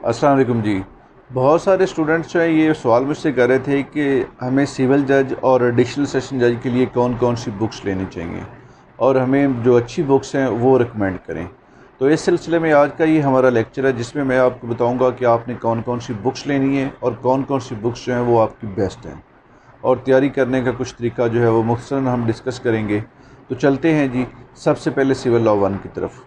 अस्सलाम वालेकुम जी। बहुत सारे स्टूडेंट्स जो हैं ये सवाल मुझसे कर रहे थे कि हमें सिविल जज और एडिशनल सेशन जज के लिए कौन कौन सी बुक्स लेनी चाहिए और हमें जो अच्छी बुक्स हैं वो रिकमेंड करें। तो इस सिलसिले में आज का ये हमारा लेक्चर है जिसमें मैं आपको बताऊंगा कि आपने कौन कौन सी बुक्स लेनी है और कौन कौन सी बुक्स जो हैं वो आपकी बेस्ट हैं, और तैयारी करने का कुछ तरीका जो है वो मुख्तसरन हम डिस्कस करेंगे। तो चलते हैं जी, सबसे पहले सिविल लॉ 1 की तरफ।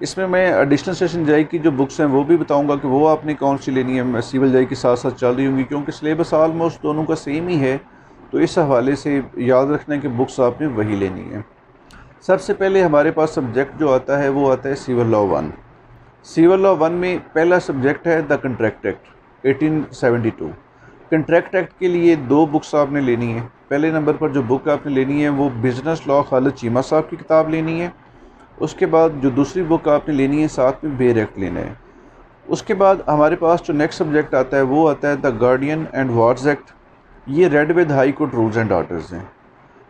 इसमें मैं एडिशनल सेशन जज की जो बुक्स हैं वो भी बताऊंगा कि वो आपने कौन सी लेनी है। मैं सिविल जज के साथ साथ चल रही होंगी क्योंकि सिलेबस आलमोस्ट दोनों का सेम ही है, तो इस हवाले से याद रखना कि बुक्स आपने वही लेनी है। सबसे पहले हमारे पास सब्जेक्ट जो आता है वो आता है सिविल लॉ 1। सिविल लॉ 1 में पहला सब्जेक्ट है the contract act 1872। Contract act के लिए दो बुक्स आपने लेनी है। पहले नंबर पर जो बुक आपने लेनी है वो बिज़नेस लॉ खालिद चीमा साहब की किताब लेनी है। उसके बाद जो दूसरी बुक आपने लेनी है साथ में बेयर एक्ट लेना है। उसके बाद हमारे पास जो नेक्स्ट सब्जेक्ट आता है वो आता है the guardian and wards act. ये read with high court rules and orders हैं।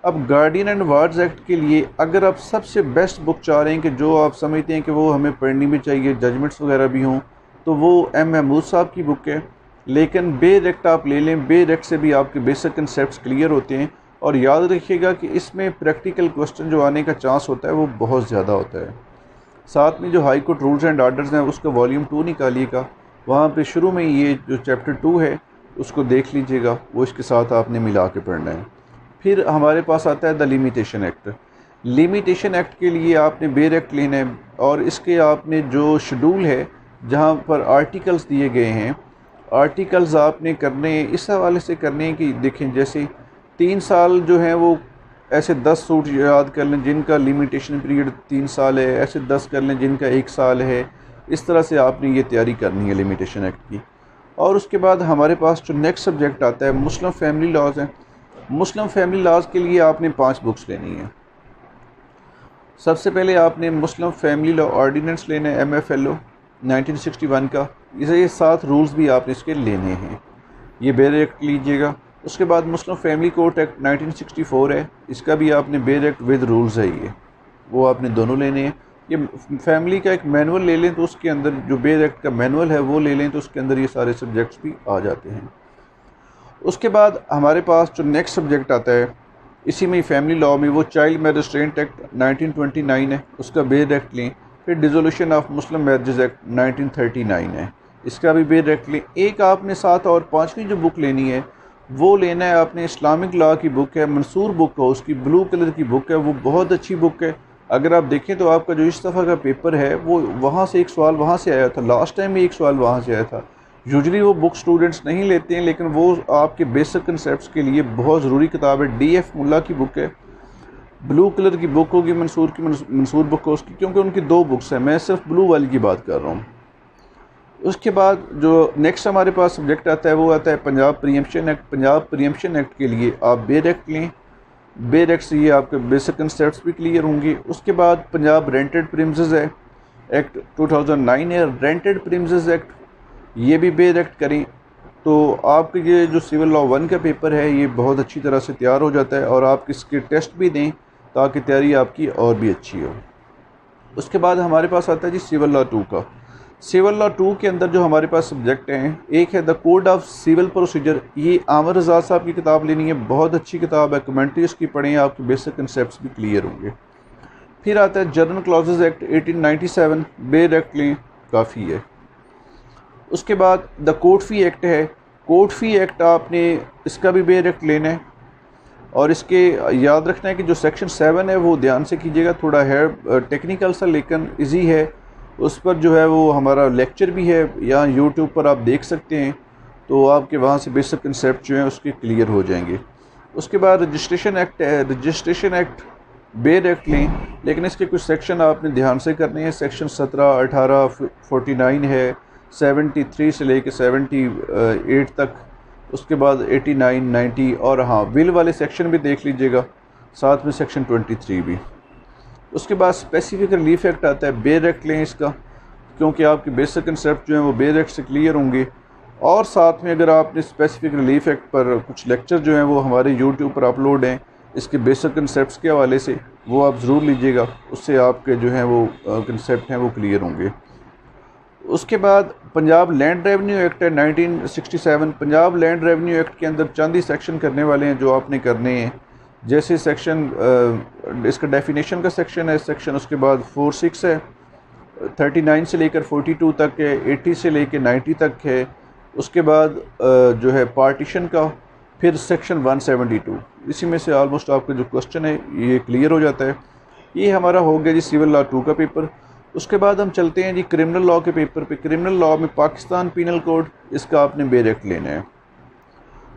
अब गार्डियन एंड वार्ड्स एक्ट के लिए अगर आप सबसे बेस्ट बुक चाह रहे हैं कि जो आप समझते हैं कि वो हमें पढ़नी भी चाहिए, जजमेंट्स वगैरह भी हों, तो वो एम महमूद साहब की बुक है। लेकिन बेयर एक्ट आप ले लें, बेयर एक्ट से भी आपके बेसिक कंसेप्ट्स क्लियर होते हैं। और याद रखिएगा कि इसमें प्रैक्टिकल क्वेश्चन जो आने का चांस होता है वो बहुत ज़्यादा होता है। साथ में जो high court rules and orders हैं उसका वॉल्यूम 2 निकालिएगा, वहाँ पे शुरू में ये जो चैप्टर 2 है उसको देख लीजिएगा, वो इसके साथ आपने मिला के पढ़ना है। फिर हमारे पास आता है the limitation act. Limitation act के लिए आपने बेयर एक्ट लेना है और इसके आपने जो शेड्यूल है जहाँ पर आर्टिकल्स दिए गए हैं, आर्टिकल्स आपने करने इस हवाले से करने हैं कि देखें, जैसे 3 साल जो हैं वो ऐसे 10 सूट याद कर लें जिनका लिमिटेशन पीरियड 3 साल है, ऐसे 10 कर लें जिनका 1 साल है। इस तरह से आपने ये तैयारी करनी है लिमिटेशन एक्ट की। और उसके बाद हमारे पास जो नेक्स्ट सब्जेक्ट आता है मुस्लिम फैमिली लॉज हैं। मुस्लिम फैमिली लॉज के लिए आपने 5 बुक्स लेनी है। सबसे पहले आपने मुस्लिम फैमिली लॉ ऑर्डिनेंस लेना है, MFLO 1961 का। ये 7 रूल्स भी आपने इसके लेने हैं, ये बेयर एक्ट लीजिएगा। उसके बाद मुस्लिम फैमिली कोर्ट एक्ट 1964 है, इसका भी आपने बेयर एक्ट विद रूल्स है, ये वो आपने दोनों लेने हैं। ये फैमिली का एक मैनुअल ले लें तो उसके अंदर जो बेयर एक्ट का मैनुअल है वो ले लें तो उसके अंदर ये सारे सब्जेक्ट्स भी आ जाते हैं। उसके बाद हमारे पास जो नेक्स्ट सब्जेक्ट आता है इसी में फैमिली लॉ में वो चाइल्ड मैरिज रेस्ट्रेंट एक्ट 1929 है, उसका बेयर एक्ट लें। फिर dissolution of Muslim marriages act 1939 है, इसका भी बेयर एक्ट लें। एक आपने साथ और 5वीं जो बुक लेनी है वो लेना है आपने इस्लामिक लॉ की बुक है, मंसूर बुक है, उसकी ब्लू कलर की बुक है, वो बहुत अच्छी बुक है। अगर आप देखें तो आपका जो इस दफ़ा का पेपर है वो वहाँ से एक सवाल वहाँ से आया था, लास्ट टाइम भी एक सवाल वहाँ से आया था। यूजुअली वो बुक स्टूडेंट्स नहीं लेते हैं लेकिन वो आपके बेसिक कंसेप्ट्स के लिए बहुत ज़रूरी किताब है। DF मुल्ला की बुक है, ब्लू कलर की बुक होगी, मंसूर बुक है उसकी, क्योंकि उनकी 2 बुक्स हैं, मैं सिर्फ ब्लू वाली की बात कर रहा हूँ। उसके बाद जो नेक्स्ट हमारे पास सब्जेक्ट आता है वो आता है Punjab preemption act. Punjab preemption act के लिए आप बेयर एक्ट लें, बेयर एक्ट से ये आपके बेसिक कंसेप्ट्स भी क्लियर होंगे। उसके बाद पंजाब रेंटेड प्रीमिसेस है एक्ट 2009 है, रेंटेड प्रीमिसेस एक्ट ये भी बेयर एक्ट करें तो आपके ये जो सिविल लॉ 1 का पेपर है ये बहुत अच्छी तरह से तैयार हो जाता है और आप इसके टेस्ट भी दें ताकि तैयारी आपकी और भी अच्छी हो। उसके बाद हमारे पास आता है जी सिविल लॉ 2 का। सिविल लॉ 2 के अंदर जो हमारे पास सब्जेक्ट हैं, एक है the code of civil procedure, ये आमिर रज़ा साहब की किताब लेनी है, बहुत अच्छी किताब है, कमेंट्री उसकी पढ़ें, आपके बेसिक कंसेप्ट्स भी क्लियर होंगे। फिर आता है general clauses act 1897, bare act लें, काफ़ी है। उसके बाद द कोर्ट फी एक्ट है, कोर्ट फी एक्ट आपने इसका भी बेयर एक्ट लेना है और इसके याद रखना है कि जो सेक्शन 7 है वो ध्यान से कीजिएगा, थोड़ा है टेक्निकल सा लेकिन ईजी है। उस पर जो है वो हमारा लेक्चर भी है, यहाँ यूट्यूब पर आप देख सकते हैं, तो आपके वहाँ से बेसिक कंसेप्ट जो हैं उसके क्लियर हो जाएंगे। उसके बाद रजिस्ट्रेशन एक्ट है, रजिस्ट्रेशन एक्ट बेयर एक्ट लें लेकिन इसके कुछ सेक्शन आपने ध्यान से करने हैं। सेक्शन 17, 18, 49 है, 73 से लेकर 78 तक, उसके बाद 89, 90 और हाँ विल वाले सेक्शन भी देख लीजिएगा, साथ में सेक्शन 23 भी। उसके बाद स्पेसिफिक रिलीफ एक्ट आता है, बेयर एक्ट लें इसका क्योंकि आपके बेसिक कंसेप्ट जो हैं वो बेयर एक्ट से क्लियर होंगे। और साथ में अगर आपने स्पेसिफिक रिलीफ एक्ट पर कुछ लेक्चर जो हैं वो हमारे यूट्यूब पर अपलोड हैं इसके बेसिक कंसेप्ट्स के हवाले से, वो आप ज़रूर लीजिएगा, उससे आपके जो हैं वो कंसेप्ट हैं वो क्लियर होंगे। उसके बाद पंजाब लैंड रेवेन्यू एक्ट है 1967। पंजाब लैंड रेवेन्यू एक्ट के अंदर चंद ही सेक्शन करने वाले हैं जो आपने करने हैं। जैसे सेक्शन इसका डेफिनेशन का सेक्शन है सेक्शन, उसके बाद 46 है, 39 से लेकर 42 तक है, 80 से लेकर 90 तक है। उसके बाद जो है पार्टीशन का, फिर सेक्शन 172। इसी में से ऑलमोस्ट आपका जो क्वेश्चन है ये क्लियर हो जाता है। ये हमारा हो गया जी सिविल लॉ 2 का पेपर। उसके बाद हम चलते हैं जी क्रिमिनल लॉ के पेपर पे। क्रिमिनल लॉ में पाकिस्तान पीनल कोड, इसका आपने बेर एक्ट लेना है।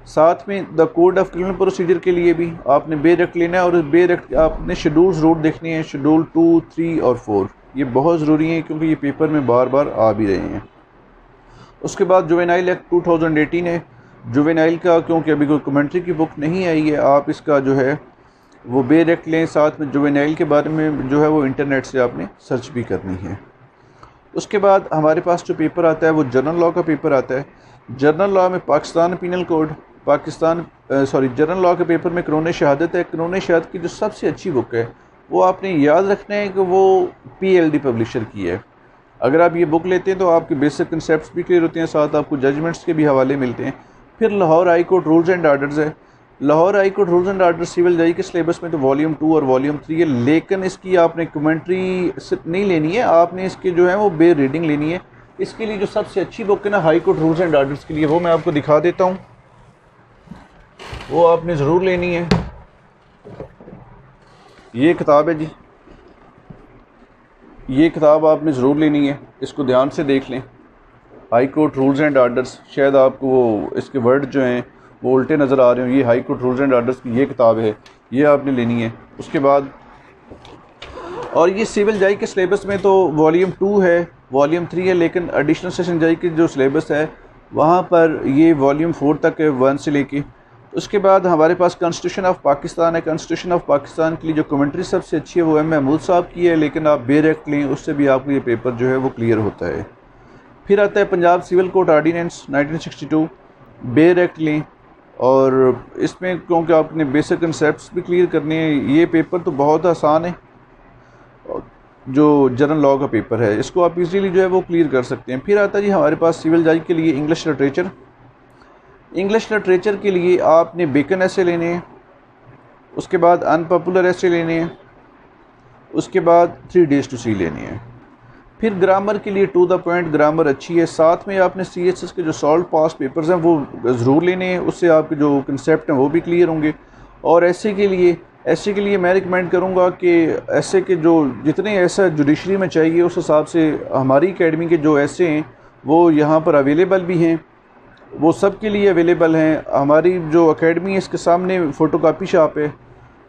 साथ में the code of criminal procedure के लिए भी आपने बेर एक्ट लेना है, और बेर एक्ट आपने शेड्यूल ज़रूर देखने हैं, शेड्यूल 2, 3 और 4। ये बहुत ज़रूरी है क्योंकि ये पेपर में बार बार आ भी रहे हैं। उसके बाद जुवेनाइल एक्ट 2018 है। जुवेनाइल का क्योंकि अभी कोई कमेंट्री की बुक नहीं आई है, आप इसका जो है वो बेर एक्ट लें। साथ में जुवेनाइल के बारे में जो है वो इंटरनेट से आपने सर्च भी करनी है। उसके बाद हमारे पास जो पेपर आता है वो जनरल लॉ का पेपर आता है। जनरल लॉ में Pakistan penal code, general law के पेपर में कानून शहादत है। कानून शहादत की जो सबसे अच्छी बुक है वो आपने याद रखना है कि वो PLD पब्लिशर की है। अगर आप ये बुक लेते हैं तो आपके बेसिक कंसेप्ट्स भी क्लियर होते हैं, साथ आपको जजमेंट्स के भी हवाले मिलते हैं। फिर Lahore high court rules and orders है। Lahore high court rules and orders civil जज के सिलेबस में तो वॉल्यूम 2 और वॉल्यूम 3 है, लेकिन इसकी आपने कमेंट्री नहीं लेनी है, आपने इसके जो है वो बेर रीडिंग लेनी है। इसके लिए जो सबसे अच्छी बुक है ना high court rules and orders के लिए, वो मैं आपको दिखा देता हूँ, वो आपने ज़रूर लेनी है। ये किताब है जी, ये किताब आपने ज़रूर लेनी है, इसको ध्यान से देख लें। High court rules and orders, शायद आपको वो इसके वर्ड जो हैं वो उल्टे नज़र आ रहे हो। ये high court rules and orders की ये किताब है, ये आपने लेनी है। उसके बाद और ये सिविल जज के सिलेबस में तो वॉल्यूम 2 है, वॉल्यूम 3 है, लेकिन एडिशनल सेशन जज की जो सिलेबस है वहाँ पर ये वॉल्यूम 4 तक है, 1 से लेके। उसके बाद हमारे पास कॉन्स्टिट्यूशन ऑफ पाकिस्तान है। कॉन्स्टिट्यूशन ऑफ पाकिस्तान के लिए जो कमेंट्री सबसे अच्छी है वो M महमूद साहब की है, लेकिन आप बेर एक्ट लें, उससे भी आपको ये पेपर जो है वो क्लियर होता है। फिर आता है पंजाब सिविल कोड आर्डीनेंस 1962, बेर एक्ट लें, और इसमें क्योंकि आपने बेसिक कंसेप्ट्स भी क्लियर करने हैं। ये पेपर तो बहुत आसान है, जो जनरल लॉ का पेपर है इसको आप इजीली जो है वो क्लियर कर सकते हैं। फिर आता है जी हमारे पास सिविल जज के लिए इंग्लिश लिटरेचर। इंग्लिश लिटरेचर के लिए आपने बेकन ऐसे लेने हैं, उसके बाद अनपॉपुलर ऐसे लेने हैं, उसके बाद 3 days to see लेने हैं। फिर ग्रामर के लिए टू द पॉइंट ग्रामर अच्छी है। साथ में आपने CSS के जो सॉल्व पास पेपर्स हैं वो ज़रूर लेने हैं, उससे आपके जो कंसेप्ट हैं वो भी क्लियर होंगे। और ऐसे के लिए मैं रिकमेंड करूँगा कि ऐसे के जो जितने ऐसा जुडिशरी में चाहिए उस हिसाब से हमारी एकेडमी के जो ऐसे हैं वो यहाँ पर अवेलेबल भी हैं, वो सब के लिए अवेलेबल हैं। हमारी जो एकेडमी है इसके सामने फ़ोटोकॉपी शॉप है,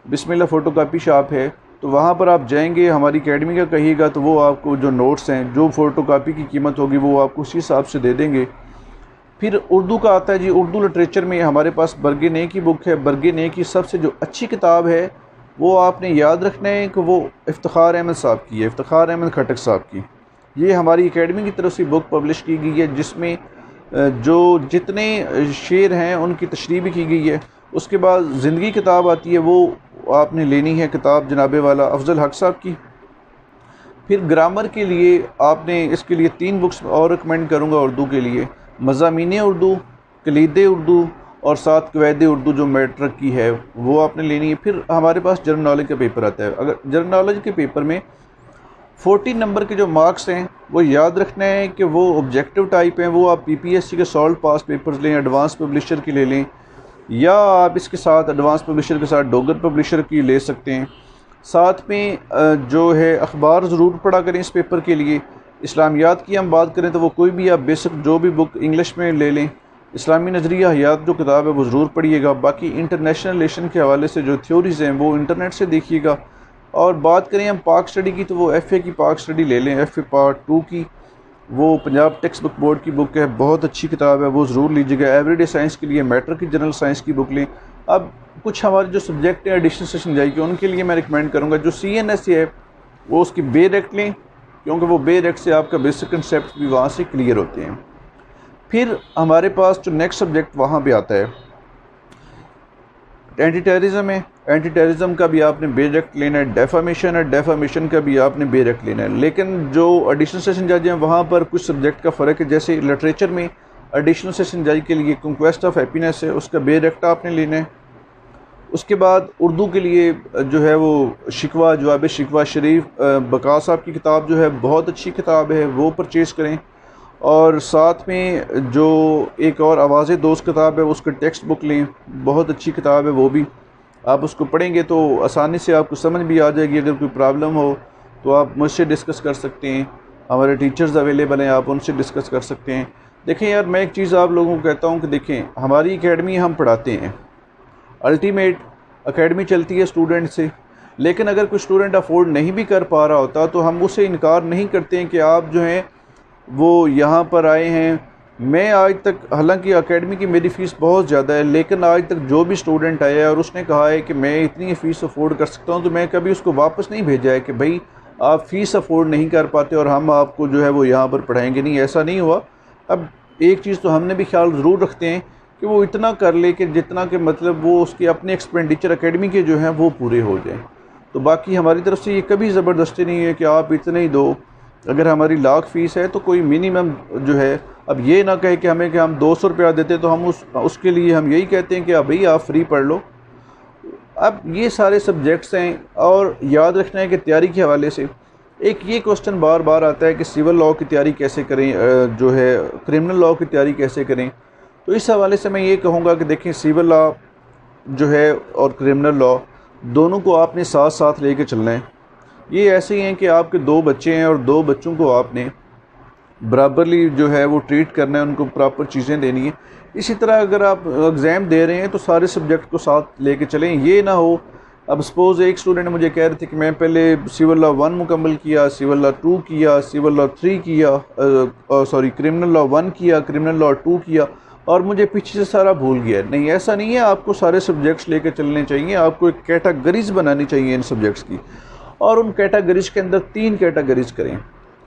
बिस्मिल्लाह फ़ोटोकॉपी शॉप है, तो वहाँ पर आप जाएंगे, हमारी एकेडमी का कहिएगा तो वो आपको जो नोट्स हैं, जो फ़ोटोकॉपी की कीमत होगी वो आपको उसी हिसाब से दे देंगे। फिर उर्दू का आता है जी, उर्दू लिटरेचर में हमारे पास बरगे ने की बुक है। बरगे ने की सबसे जो अच्छी किताब है वो आपने याद रखना है कि वो इफ्तिखार अहमद साहब की है, इफ्तिखार अहमद खटक साहब की। ये हमारी एकेडमी की तरफ से बुक पब्लिश की गई है, जिसमें जो जितने शेर हैं उनकी तशरीह भी की गई है। उसके बाद ज़िंदगी किताब आती है, वो आपने लेनी है किताब जनाबे वाला अफजल हक साहब की। फिर ग्रामर के लिए आपने इसके लिए 3 बुक्स और रिकमेंड करूँगा उर्दू के लिए, मज़ामीन उर्दू, कलीद उर्दू और साथ कवैद उर्दू जो मैट्रिक की है वो आपने लेनी है। फिर हमारे पास जनरल नॉलेज का पेपर आता है। अगर जनरल नॉलेज के पेपर में 40 नंबर के जो मार्क्स हैं वो याद रखना है कि वो ऑब्जेक्टिव टाइप हैं, वो आप PPSC के सॉल्व पास पेपर्स लें, एडवांस पब्लिशर की ले लें, या आप इसके साथ एडवांस पब्लिशर के साथ डोगर पब्लिशर की ले सकते हैं। साथ में जो है अखबार ज़रूर पढ़ा करें इस पेपर के लिए। इस्लामियात की हम बात करें तो वो कोई भी आप बेसिक जो भी बुक इंग्लिश में ले लें। इस्लामी नज़रिया हयात जो किताब है वो ज़रूर पढ़िएगा। बाकी इंटरनेशनल रिलेशन के हवाले से जो थ्योरीज़ हैं वो इंटरनेट से देखिएगा। और बात करें हम पाक स्टडी की तो वो FA की पाक स्टडी ले लें, FA पार्ट 2 की, वो पंजाब टेक्स्ट बुक बोर्ड की बुक है, बहुत अच्छी किताब है, वो ज़रूर लीजिएगा। एवरीडे साइंस के लिए मैट्रिक की जनरल साइंस की बुक लें। अब कुछ हमारे जो सब्जेक्ट हैं एडिशनल सेशन जाएगी उनके लिए मैं रिकमेंड करूँगा जो CNS है वो उसकी बेर एक्ट लें, क्योंकि वो बेर एक्ट से आपका बेसिक कंसेप्ट भी वहाँ से क्लियर होते हैं। फिर हमारे पास जो नेक्स्ट सब्जेक्ट वहाँ पे आता है एंटी टेररिज्म है। एंटी टेररिज्म का भी आपने बे डायरेक्ट लेना है, डेफामेशन का भी आपने बे डायरेक्ट लेना है। लेकिन जो एडिशनल सेशन जज हैं वहाँ पर कुछ सब्जेक्ट का फ़र्क है। जैसे लिटरेचर में एडिशनल सेशन जज के लिए कंक्वेस्ट ऑफ हैप्पीनेस है, उसका बे डायरेक्ट आपने लेना है। उसके बाद उर्दू के लिए जो है वो शिकवा जवाब शिकवा शरीफ बका साहब की किताब जो है बहुत अच्छी किताब है, वो परचेज़ करें। और साथ में जो एक और आवाज़ दोस्त किताब है उसका टेक्स्ट बुक लें, बहुत अच्छी किताब है वो भी। आप उसको पढ़ेंगे तो आसानी से आपको समझ भी आ जाएगी। अगर कोई प्रॉब्लम हो तो आप मुझसे डिस्कस कर सकते हैं, हमारे टीचर्स अवेलेबल हैं, आप उनसे डिस्कस कर सकते हैं। देखें यार, मैं एक चीज़ आप लोगों को कहता हूँ कि देखें, हमारी एकेडमी हम पढ़ाते हैं, अल्टीमेट एकेडमी चलती है स्टूडेंट से। लेकिन अगर कोई स्टूडेंट अफोर्ड नहीं भी कर पा रहा होता तो हम उससे इनकार नहीं करते हैं कि आप जो हैं वो यहाँ पर आए हैं। मैं आज तक, हालांकि एकेडमी की मेरी फ़ीस बहुत ज़्यादा है, लेकिन आज तक जो भी स्टूडेंट आया है और उसने कहा है कि मैं इतनी फ़ीस अफोर्ड कर सकता हूँ, तो मैं कभी उसको वापस नहीं भेजा है कि भाई आप फ़ीस अफोर्ड नहीं कर पाते और हम आपको जो है वो यहाँ पर पढ़ाएंगे नहीं, ऐसा नहीं हुआ। अब एक चीज़ तो हमने भी ख्याल ज़रूर रखते हैं कि वो इतना कर ले कि जितना कि मतलब वो उसके अपने एक्सपेंडिचर एकेडमी के जो हैं वो पूरे हो जाएँ। तो बाकी हमारी तरफ से ये कभी ज़बरदस्ती नहीं है कि आप इतने ही दो। अगर हमारी लाख फ़ीस है तो कोई मिनिमम जो है, अब ये ना कहे कि हमें कि हम 200 रुपया देते तो हम उसके लिए हम यही कहते हैं कि भाई आप फ्री पढ़ लो। अब ये सारे सब्जेक्ट्स हैं। और याद रखना है कि तैयारी के हवाले से एक ये क्वेश्चन बार बार आता है कि सिविल लॉ की तैयारी कैसे करें, जो है क्रिमिनल लॉ की तैयारी कैसे करें। तो इस हवाले से मैं ये कहूँगा कि देखें, सिविल लॉ जो है और क्रिमिनल लॉ दोनों को आपने साथ साथ लेके चलना है। ये ऐसे ही हैं कि आपके 2 बच्चे हैं और 2 बच्चों को आपने बराबरली जो है वो ट्रीट करना है, उनको प्रॉपर चीज़ें देनी है। इसी तरह अगर आप एग्ज़ाम दे रहे हैं तो सारे सब्जेक्ट को साथ लेके चलें। ये ना हो, अब सपोज़ एक स्टूडेंट मुझे कह रहे थे कि मैं पहले सिविल लॉ 1 मुकम्मल किया, सिविल लॉ 2 किया, सिविल लॉ 3 किया, क्रिमिनल लॉ 1 किया, क्रिमिनल लॉ 2 किया और मुझे पीछे से सारा भूल गया। नहीं, ऐसा नहीं है। आपको सारे सब्जेक्ट्स लेके चलने चाहिए। आपको एक कैटेगरीज बनानी चाहिए इन सब्जेक्ट्स की, और उन कैटेगरीज के अंदर 3 कैटेगरीज करें।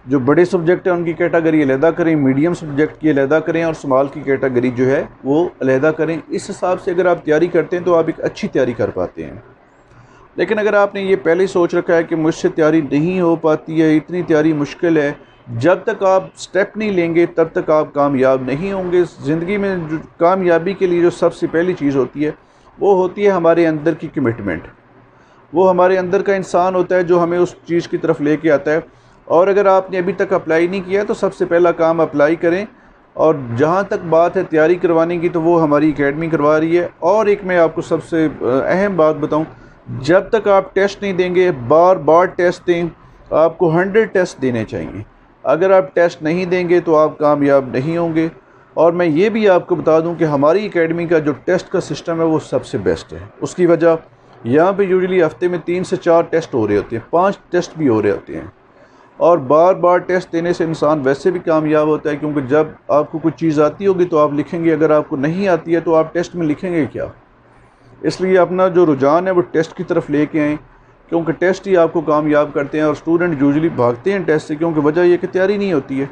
जो बड़े सब्जेक्ट हैं उनकी कैटेगरी अलहदा करें, मीडियम सब्जेक्ट की अलहदा करें और स्मॉल की कैटेगरी जो है वो अलहदा करें। इस हिसाब से अगर आप तैयारी करते हैं तो आप एक अच्छी तैयारी कर पाते हैं। लेकिन अगर आपने ये पहले ही सोच रखा है कि मुझसे तैयारी नहीं हो पाती है, इतनी तैयारी मुश्किल है, जब तक आप स्टेप नहीं लेंगे तब तक आप कामयाब नहीं होंगे। ज़िंदगी में जो कामयाबी के लिए जो सबसे पहली चीज़ होती है वो होती है हमारे अंदर की कमिटमेंट। वो हमारे अंदर का इंसान होता है जो हमें उस चीज़ की तरफ लेके आता है। और अगर आपने अभी तक अप्लाई नहीं किया तो सबसे पहला काम अप्लाई करें। और जहाँ तक बात है तैयारी करवाने की, तो वो हमारी एकेडमी करवा रही है। और एक मैं आपको सबसे अहम बात बताऊं, जब तक आप टेस्ट नहीं देंगे, बार बार टेस्ट दें, आपको 100 टेस्ट देने चाहिए। अगर आप टेस्ट नहीं देंगे तो आप कामयाब नहीं होंगे। और मैं ये भी आपको बता दूं कि हमारी एकेडमी का जो टेस्ट का सिस्टम है वो सबसे बेस्ट है। उसकी वजह, यहाँ पे यूजुअली हफ्ते में 3 से 4 टेस्ट हो रहे होते हैं, 5 टेस्ट भी हो रहे होते हैं। और बार बार टेस्ट देने से इंसान वैसे भी कामयाब होता है, क्योंकि जब आपको कुछ चीज़ आती होगी तो आप लिखेंगे, अगर आपको नहीं आती है तो आप टेस्ट में लिखेंगे क्या। इसलिए अपना जो रुझान है वो टेस्ट की तरफ लेके आएँ, क्योंकि टेस्ट ही आपको कामयाब करते हैं। और स्टूडेंट यूजुअली भागते हैं टेस्ट से, क्योंकि वजह यह कि तैयारी नहीं होती है।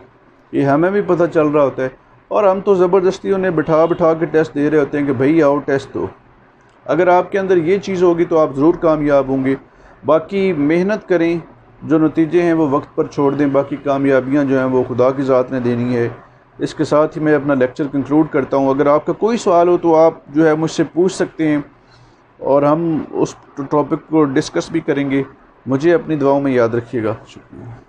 ये हमें भी पता चल रहा होता है और हम तो ज़बरदस्ती उन्हें बिठा बिठा के टेस्ट दे रहे होते हैं कि भाई आओ टेस्ट दो। अगर आपके अंदर ये चीज़ होगी तो आप ज़रूर कामयाब होंगे। बाकी मेहनत करें, जो नतीजे हैं वो वक्त पर छोड़ दें, बाकी कामयाबियाँ जो हैं वो खुदा की ज़ात ने देनी है। इसके साथ ही मैं अपना लेक्चर कंक्लूड करता हूँ। अगर आपका कोई सवाल हो तो आप जो है मुझसे पूछ सकते हैं और हम उस टॉपिक को डिस्कस भी करेंगे। मुझे अपनी दुआओं में याद रखिएगा। शुक्रिया।